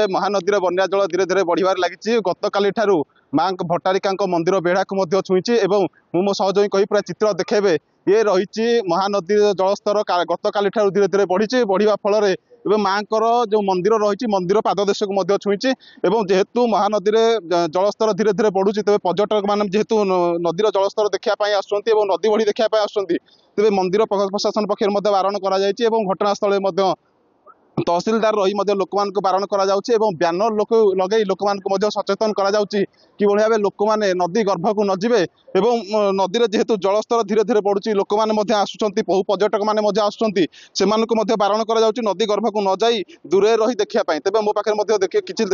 महानदी बन्या जल धीरे धीरे बढ़िबार लगी गतकाली ठारू माँ भट्टारिका मंदिर बेढ़ा को छुईची मो सहयोगी कही पूरा चित्र देखेबे ये रही महानदी जलस्तर गतकाली ठारू धीरे धीरे बढ़ी बढ़िया फल माँ जो मंदिर रही मंदिर पाददेश को छुईची जेहेतु महानदी जलस्तर धीरे धीरे बढ़ुची तेज पर्यटक मान जेहेतु नदीर जलस्तर देखापी आसुँच नदी बढ़ी देखापी आसुँच तेज मंदिर प्रशासन पक्ष बारण कर घटनास्थल तहसिलदार रही लोक बारण कर ब्यानर लगे लोक सचेतन कर भाव लोक मैंने नदी गर्भ को नजिबे नदी जेहेतु जलस्तर धीरे धीरे बढ़ुची लोक मैंने आसुँच बहु पर्यटक मैंने आसुँच बारण कर नदी गर्भ को न जाई दूरे रही देखापी तेज मो पाखे देखिए किसी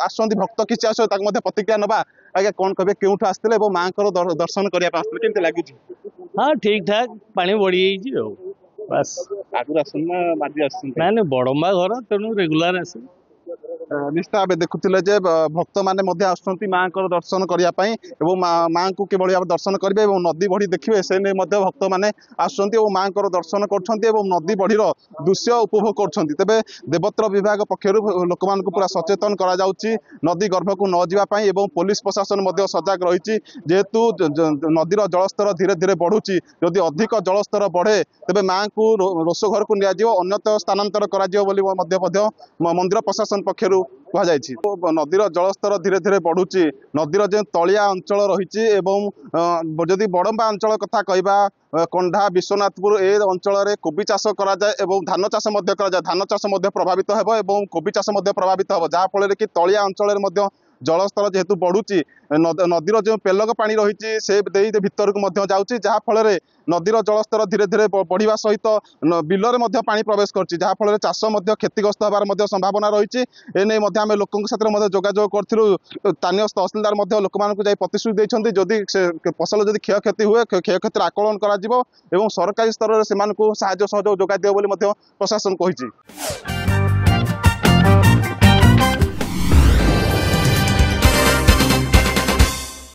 आसुँच भक्त किसी आस प्रतिक्रिया नवा आज्ञा कौन कहे क्यों आसते माँ दर्शन करने लगे। हाँ ठीक ठाक पानी बढ़ी बस आगुरी आसना माजी आस ना बड़म्बा घर तेणु रेगुलर आस निश्चित भाव देखुले भक्त मैंने माँ को दर्शन करने माँ को किभली भाव दर्शन करेंगे नदी बढ़ी देखिए से नहीं भक्त मैंने आसुँच माँ को दर्शन कर नदी बढ़ीर दृश्य उपभोग कर तेज देवोत्तर विभाग पक्षर लोक पूरा सचेतन कर नदी गर्भ को न जावाई पुलिस प्रशासन सजग रही जेहेतु नदीर जलस्तर धीरे धीरे बढ़ुची जदि अधिक जलस्तर बढ़े तेज माँ को रोष घर को अन्यत्र स्थानांतर कर मंदिर प्रशासन पक्षर कहुई नदीर जलस्तर धीरे धीरे बढ़ुची नदीर जो तलिया अंचल रही जदि बड़म्बा अंचल कथा कहवा कंढा विश्वनाथपुर ए अंचल कोबी चाष कराए धान चाष धान चाष प्रभावित हो कोबी चाष प्रभावित हो जहाँफल कि तलिया अंचल जलस्तर जेहेतु बढ़ुची नदीर जो पेलग पानी रही से भीतर को जाऊँगी जहाँफल नदीर जलस्तर धीरे धीरे बढ़िया सहित बिलरे पानी प्रवेश कर जहाँफल चाष क्षतिग्रस्त होबार संभावना रही एने आम लोक जोगाजोग करूँ स्थानीय तहसिलदार लोक प्रतिश्रुति देते जदि फसल जदि क्षयक्षति हुए क्षयक्षति आकलन कर सरकारी स्तर में सहयोग जोगाई प्रशासन कही।